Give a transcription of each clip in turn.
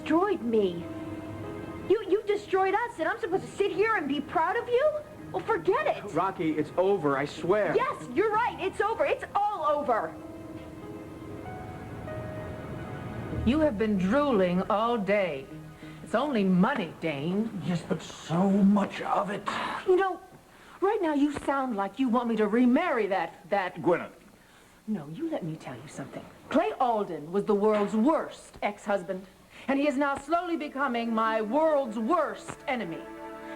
destroyed me. You destroyed us, and I'm supposed to sit here and be proud of you? Well, forget it. Rocky, it's over, I swear. Yes, you're right. It's over. It's all over. You have been drooling all day. It's only money, Dane. Yes, but so much of it. You know, right now you sound like you want me to remarry that... Gwyneth. No, you let me tell you something. Clay Alden was the world's worst ex-husband, and he is now slowly becoming my world's worst enemy.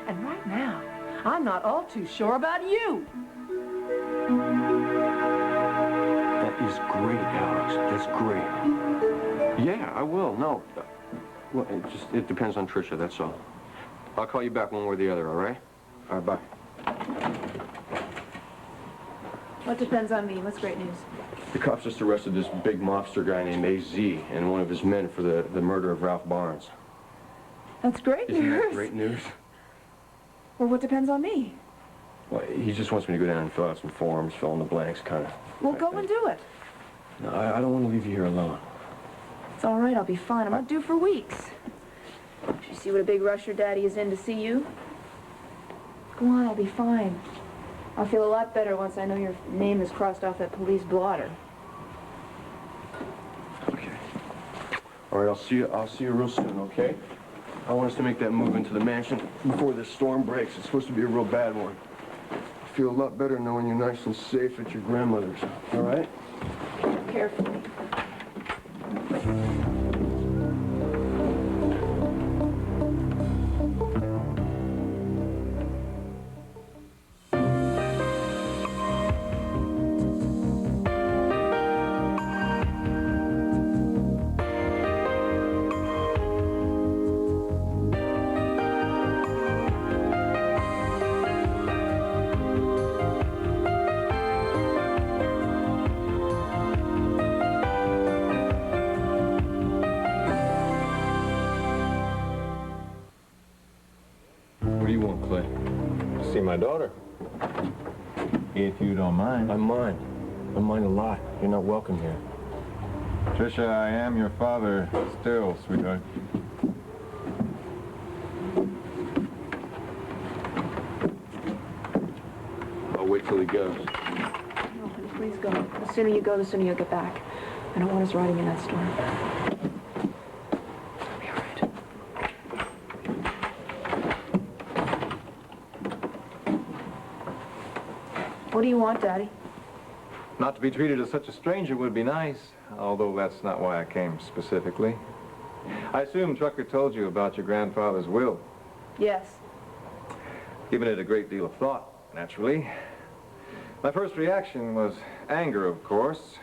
And right now, I'm not all too sure about you. That is great, Alex. That's great. Yeah, I will. No. Well, it depends on Tricia, that's all. I'll call you back one way or the other, all right? All right, bye. What depends on me? What's great news? The cops just arrested this big mobster guy named A.Z. and one of his men for the murder of Ralph Barnes. That's great news. Isn't that great news? Well, what depends on me? Well, he just wants me to go down and fill out some forms, fill in the blanks, kind of. Well, go and do it. No, I don't want to leave you here alone. It's all right, I'll be fine. I'm not due for weeks. Did you see what a big rush your daddy is in to see you? Go on, I'll be fine. I'll feel a lot better once I know your name is crossed off that police blotter. Okay. All right, I'll see you real soon, okay? I want us to make that move into the mansion before this storm breaks. It's supposed to be a real bad one. I feel a lot better knowing you're nice and safe at your grandmother's, all right? Carefully. What do you want, Clay? See my daughter. If you don't mind. I mind. I mind a lot. You're not welcome here. Tricia, I am your father still, sweetheart. I'll wait till he goes. No, honey, please go. The sooner you go, the sooner you'll get back. I don't want us riding in that storm. It'll be all right. What do you want, Daddy? Not to be treated as such a stranger would be nice, although that's not why I came specifically. I assume Trucker told you about your grandfather's will. Yes. Given it a great deal of thought, naturally. My first reaction was anger, of course.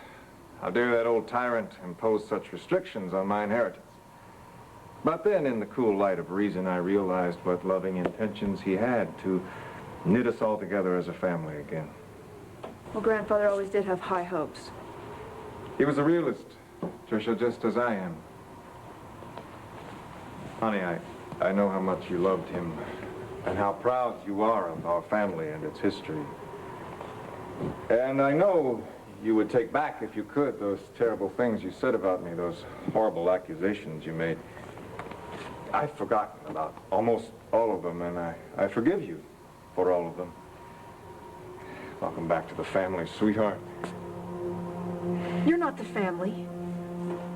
How dare that old tyrant impose such restrictions on my inheritance? But then, in the cool light of reason, I realized what loving intentions he had to knit us all together as a family again. Well, Grandfather always did have high hopes. He was a realist, Tricia, just as I am. Honey, I know how much you loved him and how proud you are of our family and its history. And I know you would take back, if you could, those terrible things you said about me, those horrible accusations you made. I've forgotten about almost all of them, and I forgive you for all of them. Welcome back to the family, sweetheart. You're not the family.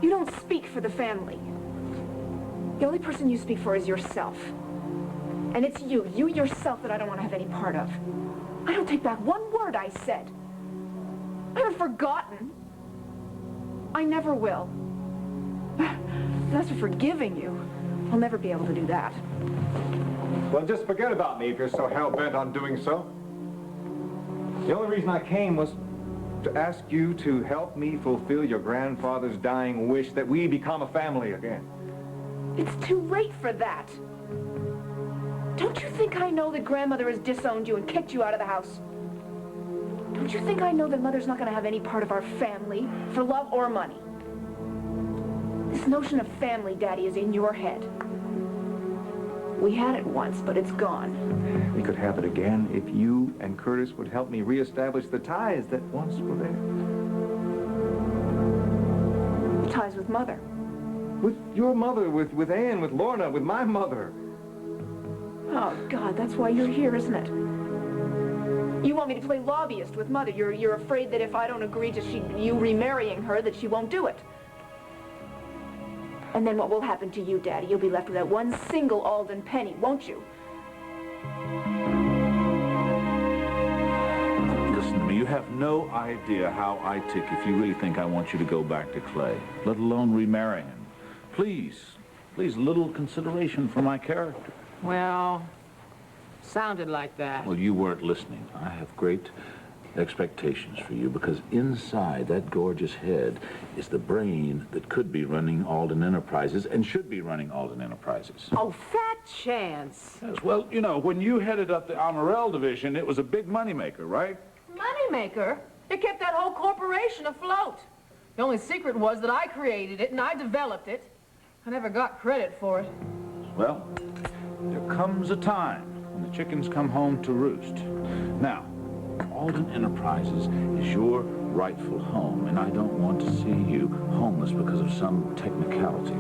You don't speak for the family. The only person you speak for is yourself. And it's you yourself, that I don't want to have any part of. I don't take back one word I said. I haven't forgotten. I never will. As for forgiving you, I'll never be able to do that. Well, just forget about me if you're so hell-bent on doing so. The only reason I came was to ask you to help me fulfill your grandfather's dying wish that we become a family again. It's too late for that. Don't you think I know that Grandmother has disowned you and kicked you out of the house? Don't you think I know that Mother's not going to have any part of our family for love or money? This notion of family, Daddy, is in your head. We had it once, but it's gone. We could have it again if you and Curtis would help me reestablish the ties that once were there. Ties with Mother. With your mother, with Anne, with Lorna, with my mother. Oh, God, that's why you're here, isn't it? You want me to play lobbyist with Mother. You're afraid that if I don't agree to you remarrying her, that she won't do it. And then what will happen to you, Daddy? You'll be left with that one single Alden penny, won't you? Listen to me, you have no idea how I tick if you really think I want you to go back to Clay, let alone remarry him. Please, please, a little consideration for my character. Well, sounded like that. Well, you weren't listening. I have great expectations for you because inside that gorgeous head is the brain that could be running Alden Enterprises and should be running Alden Enterprises. Oh, fat chance. Yes, well, you know, when you headed up the Amarell division, it was a big moneymaker, right? Moneymaker? It kept that whole corporation afloat. The only secret was that I created it and I developed it. I never got credit for it. Well, there comes a time when the chickens come home to roost. Now, Alden Enterprises is your rightful home, and I don't want to see you homeless because of some technicality.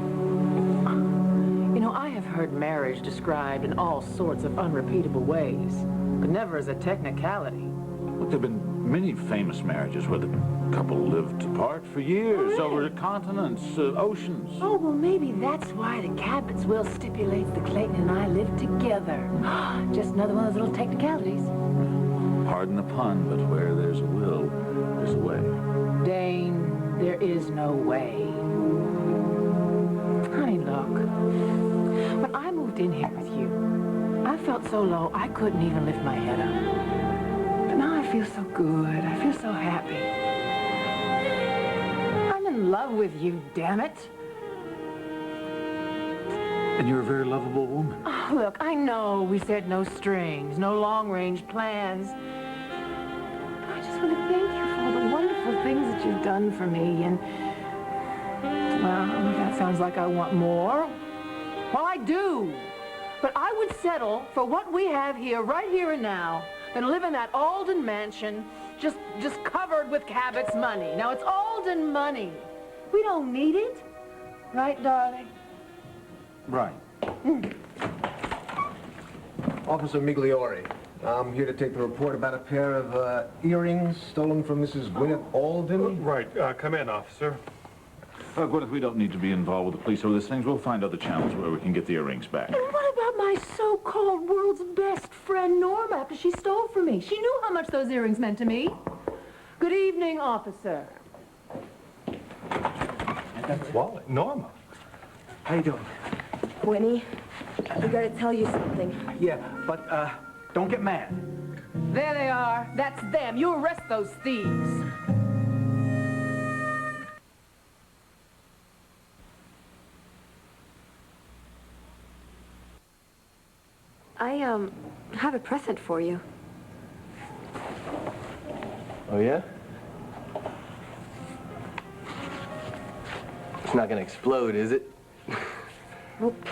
You know, I have heard marriage described in all sorts of unrepeatable ways, but never as a technicality. Look, there have been many famous marriages where the couple lived apart for years over continents, oceans. Oh, well, maybe that's why the Cabot's will stipulates that Clayton and I live together. Just another one of those little technicalities. Pardon the pun, but where there's a will, there's a way. Dane, there is no way. Honey, look. When I moved in here with you, I felt so low I couldn't even lift my head up. But now I feel so good. I feel so happy. I'm in love with you, damn it. And you're a very lovable woman. Oh, look, I know we said no strings, no long-range plans. I just want to thank you for all the wonderful things that you've done for me, and... well, that sounds like I want more. Well, I do. But I would settle for what we have here, right here and now, than live in that Alden mansion, just covered with Cabot's money. Now, it's Alden money. We don't need it. Right, darling? Right. Officer Migliori, I'm here to take the report about a pair of earrings stolen from Mrs. Gwyneth Alden. Right. Come in, officer. Gwyneth, we don't need to be involved with the police over these things. We'll find other channels where we can get the earrings back. And what about my so-called world's best friend, Norma, after she stole from me? She knew how much those earrings meant to me. Good evening, officer. That's Wally. Norma. How you doing? Winnie, we gotta tell you something. Yeah, but, don't get mad. There they are. That's them. You arrest those thieves. I have a present for you. Oh, yeah? It's not gonna explode, is it? Nope.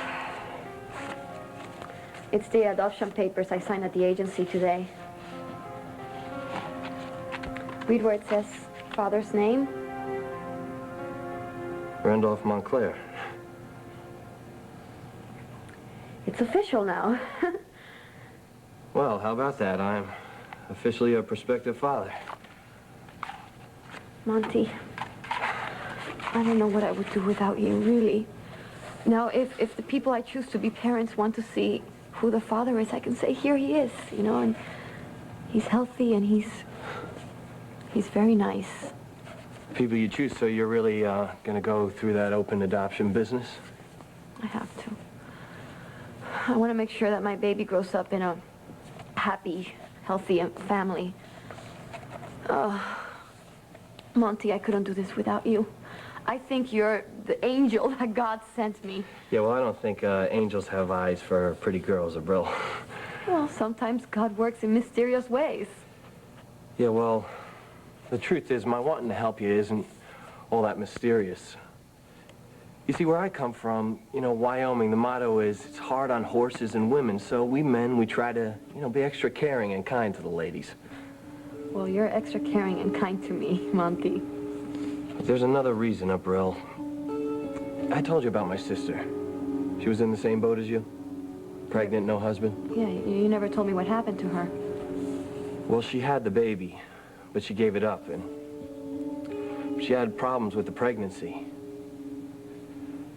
It's the adoption papers I signed at the agency today. Read where it says father's name. Randolph Montclair. It's official now. Well, how about that? I'm officially a prospective father. Monty, I don't know what I would do without you, really. Now, if the people I choose to be parents want to see who the father is, I can say, here he is, you know, and he's healthy and he's very nice. People you choose, so you're really gonna go through that open adoption business? I have to. I want to make sure that my baby grows up in a happy, healthy family. Monty, I couldn't do this without you. I think you're the angel that God sent me. Yeah, well, I don't think angels have eyes for pretty girls, Abril. Well, sometimes God works in mysterious ways. Yeah, well, the truth is, my wanting to help you isn't all that mysterious. You see, where I come from, you know, Wyoming, the motto is, it's hard on horses and women, so we men, we try to, you know, be extra caring and kind to the ladies. Well, you're extra caring and kind to me, Monty. But there's another reason, Abril. I told you about my sister. She was in the same boat as you? Pregnant, no husband? Yeah, you never told me what happened to her. Well, she had the baby, but she gave it up, and she had problems with the pregnancy.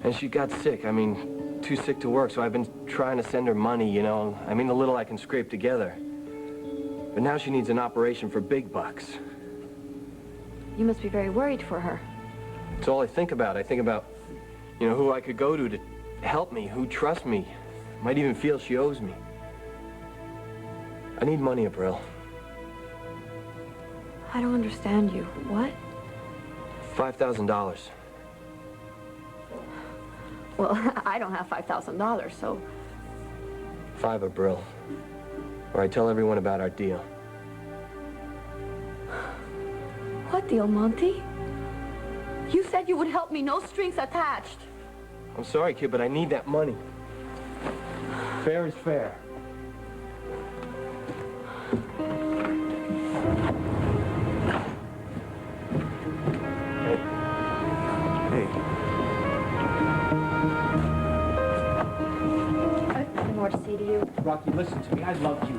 And she got sick. I mean, too sick to work, so I've been trying to send her money, you know. I mean, the little I can scrape together. But now she needs an operation for big bucks. You must be very worried for her. It's all I think about. I think about, you know, who I could go to help me, who trusts me. Might even feel she owes me. I need money, April. I don't understand you. What? $5,000. Well, I don't have $5,000, so... 5, April. Or I tell everyone about our deal. What deal, Monty? You said you would help me, no strings attached. I'm sorry, kid, but I need that money. Fair is fair. Hey. I've nothing more to say to you. Rocky, listen to me. I love you.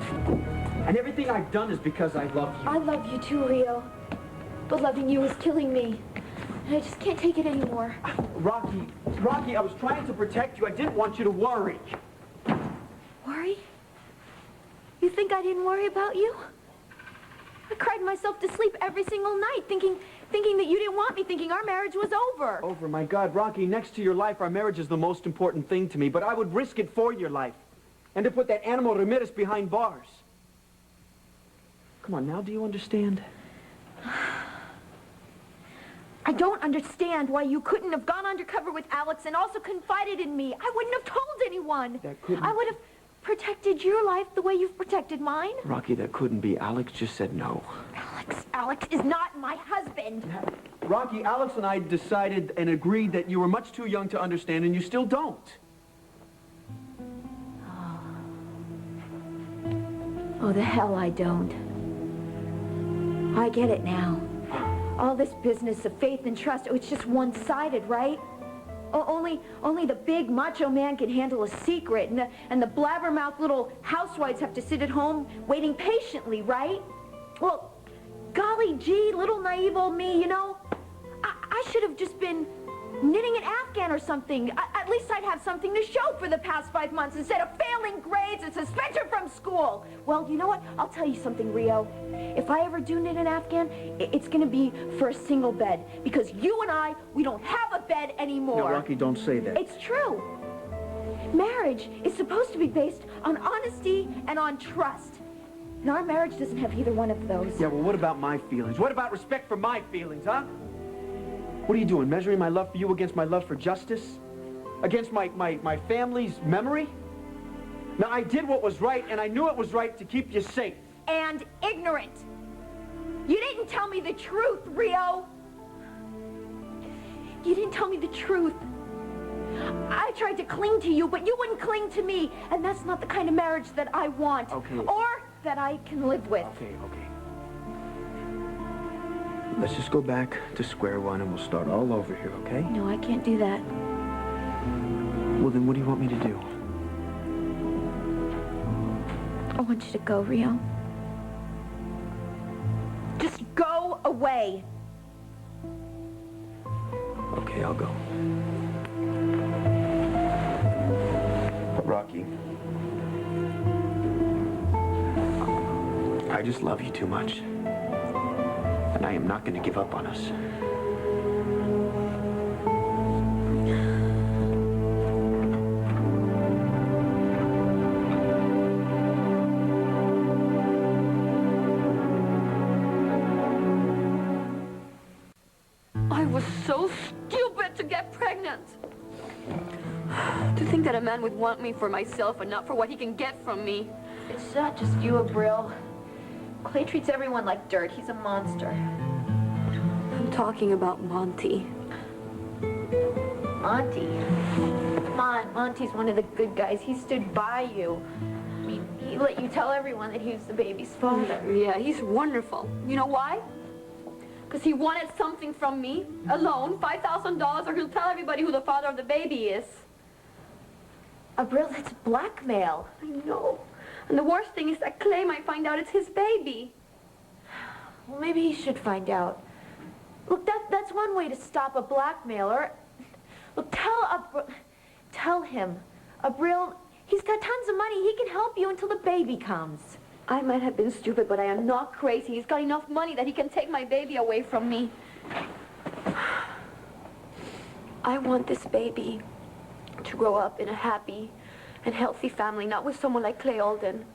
And everything I've done is because I love you. I love you too, Rio. But loving you is killing me. And I just can't take it anymore. Rocky, I was trying to protect you. I didn't want you to worry. Worry? You think I didn't worry about you? I cried myself to sleep every single night, thinking that you didn't want me, thinking our marriage was over. Over, my God, Rocky, next to your life, our marriage is the most important thing to me, but I would risk it for your life. And to put that animal Ramirez behind bars. Come on, now, do you understand? I don't understand why you couldn't have gone undercover with Alex and also confided in me. I wouldn't have told anyone. That couldn't... I would have protected your life the way you've protected mine. Rocky, that couldn't be. Alex just said no. Alex is not my husband. Rocky, Alex and I decided and agreed that you were much too young to understand, and you still don't. Oh, the hell I don't. I get it now. All this business of faith and trust, oh, it's just one-sided, right? Oh, only the big macho man can handle a secret, and the blabbermouth little housewives have to sit at home waiting patiently, right? Well, golly gee, little naive old me, you know, I should have just been knitting an Afghan or something. At least I'd have something to show for the past 5 months instead of failing grades and suspension from school. Well, you know what? I'll tell you something, Rio. If I ever do knit an Afghan, it's going to be for a single bed. Because you and we don't have a bed anymore. No, Rocky, don't say that. It's true. Marriage is supposed to be based on honesty and on trust. And our marriage doesn't have either one of those. Yeah, well, what about my feelings? What about respect for my feelings, huh? What are you doing, measuring my love for you against my love for justice? Against my family's memory? Now, I did what was right, and I knew it was right to keep you safe. And ignorant. You didn't tell me the truth, Rio. You didn't tell me the truth. I tried to cling to you, but you wouldn't cling to me. And that's not the kind of marriage that I want. Okay. Or that I can live with. Okay. Let's just go back to square one and we'll start all over here, okay? No, I can't do that. Well, then what do you want me to do? I want you to go, Rio. Just go away. Okay, I'll go. Rocky, I just love you too much. And I am not going to give up on us. I was so stupid to get pregnant. To think that a man would want me for myself and not for what he can get from me. It's not just you, Abril. Clay treats everyone like dirt. He's a monster. I'm talking about Monty. Monty? Come on, Monty's one of the good guys. He stood by you. I mean, he let you tell everyone that he was the baby's father. Yeah, he's wonderful. You know why? Because he wanted something from me. A loan, $5,000, or he'll tell everybody who the father of the baby is. Abril, that's blackmail. I know. And the worst thing is that Clay might find out it's his baby. Well, maybe he should find out. Look, that's one way to stop a blackmailer. Look, tell him, Abril, he's got tons of money. He can help you until the baby comes. I might have been stupid, but I am not crazy. He's got enough money that he can take my baby away from me. I want this baby to grow up in a happy and healthy family, not with someone like Clay Alden.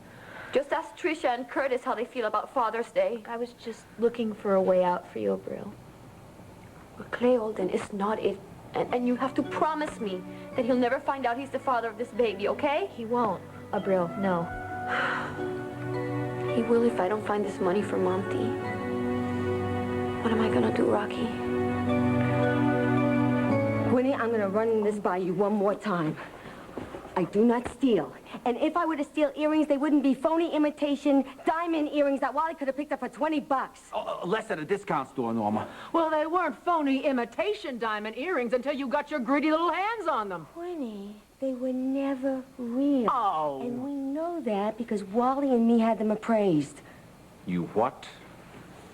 Just ask Tricia and Curtis how they feel about Father's Day. I was just looking for a way out for you, Abril. But Clay Alden is not it. And you have to promise me that he'll never find out he's the father of this baby, okay? He won't, Abril, no. He will if I don't find this money for Monty. What am I gonna do, Rocky? Winnie, I'm gonna run this by you one more time. I do not steal. And if I were to steal earrings, they wouldn't be phony imitation diamond earrings that Wally could have picked up for 20 bucks. Less at a discount store, Norma. Well, they weren't phony imitation diamond earrings until you got your greedy little hands on them. Winnie, they were never real. Oh. And we know that because Wally and me had them appraised. You what?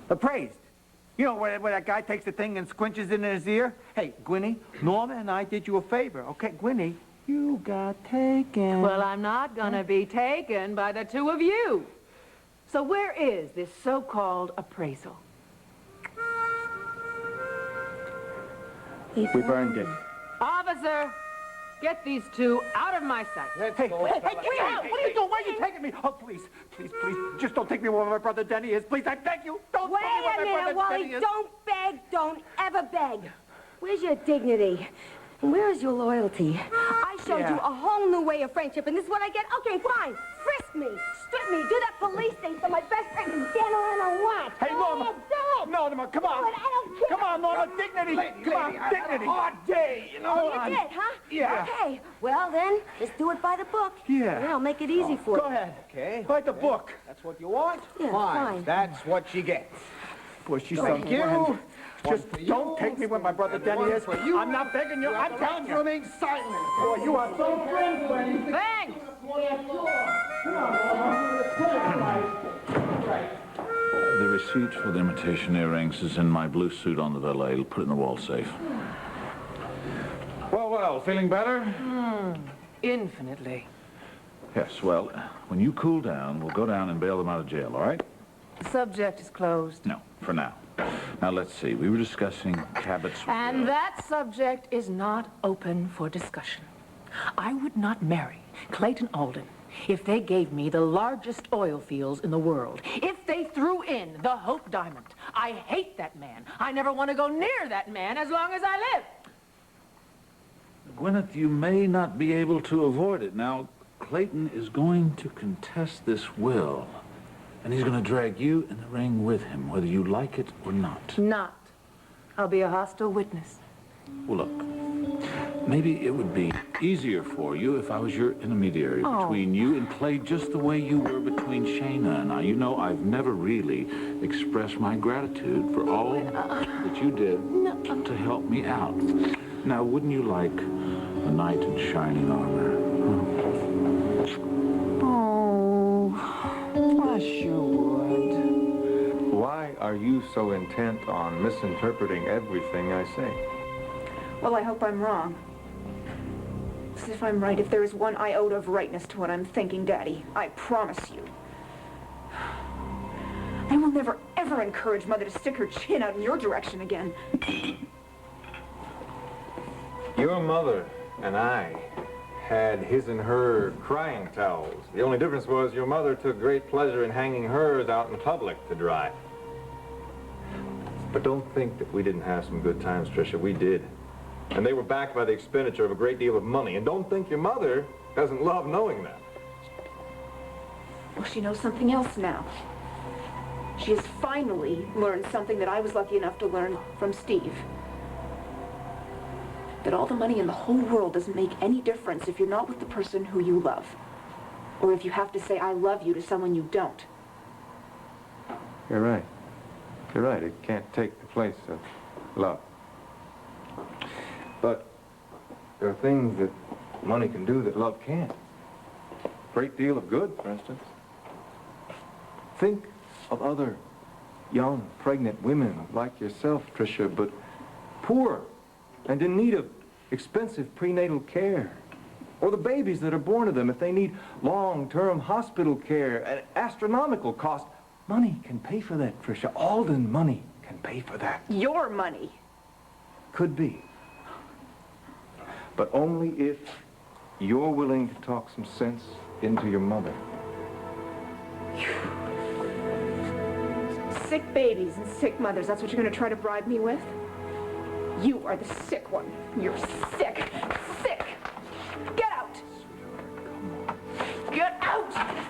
Appraised. You know where that guy takes the thing and squinches in his ear? Hey, Gwynnie, Norma and I did you a favor, okay? Gwynnie, you got taken. Well, I'm not gonna be taken by the two of you. So where is this so-called appraisal? We burned it. Officer, get these two out of my sight. Hey, what are you doing? Why are you taking me? Oh, please, please, please, just don't take me where my brother Denny is. Please, I beg you. Don't Wait take me where a my minute, brother Wally. Denny is. Don't beg. Don't ever beg. Where's your dignity? And where is your loyalty? I showed you a whole new way of friendship, and this is what I get? Okay, fine. Frisk me. Strip me. Do that police thing so my best friend can stand around and watch. Hey, Norma. Do it. Norma, come on. Do it. I don't care. Come on, Norma. Dignity. Come on, dignity. Hard day, you know. Oh, you did, huh? Yeah. Okay. Well, then, let's do it by the book. Yeah. Then I'll make it easy for you. Go ahead. Okay. Write the book. That's what you want? Yeah, fine. That's what she gets. Boy, she's Thank so you. grand. One Just for you, don't take me where my brother Denny one is. for you. I'm not begging you. I'm telling you. Remain silent. Boy, you are so friendly. Thanks! The receipt for the imitation earrings is in my blue suit on the valet. Put it in the wall safe. Well, feeling better? Infinitely. Yes, well, when you cool down, we'll go down and bail them out of jail, all right? The subject is closed. No, for now. Now, let's see. We were discussing Cabot's... And that subject is not open for discussion. I would not marry Clayton Alden if they gave me the largest oil fields in the world. If they threw in the Hope Diamond. I hate that man. I never want to go near that man as long as I live. Gwyneth, you may not be able to avoid it. Now, Clayton is going to contest this will. And he's going to drag you in the ring with him, whether you like it or not. Not. I'll be a hostile witness. Well, look, maybe it would be easier for you if I was your intermediary between you and Clay, just the way you were between Shayna and I. You know, I've never really expressed my gratitude for all that you did to help me out. Now, wouldn't you like a knight in shining armor? I sure would. Why are you so intent on misinterpreting everything I say? Well, I hope I'm wrong. As if I'm right, if there is one iota of rightness to what I'm thinking, Daddy, I promise you. I will never, ever encourage Mother to stick her chin out in your direction again. Your mother and I had his and her crying towels. The only difference was your mother took great pleasure in hanging hers out in public to dry. But don't think that we didn't have some good times, Tricia. We did. And they were backed by the expenditure of a great deal of money. And don't think your mother doesn't love knowing that. Well, she knows something else now. She has finally learned something that I was lucky enough to learn from Steve. That all the money in the whole world doesn't make any difference if you're not with the person who you love. Or if you have to say, I love you to someone you don't. You're right. You're right, it can't take the place of love. But there are things that money can do that love can't. Great deal of good, for instance. Think of other young, pregnant women like yourself, Tricia, but poor and in need of expensive prenatal care. Or the babies that are born to them if they need long-term hospital care at astronomical cost. Money can pay for that, Tricia. Alden money can pay for that. Your money. Could be. But only if you're willing to talk some sense into your mother. Sick babies and sick mothers, that's what you're going to try to bribe me with? You are the sick one. You're sick. Sick. Get out. Get out.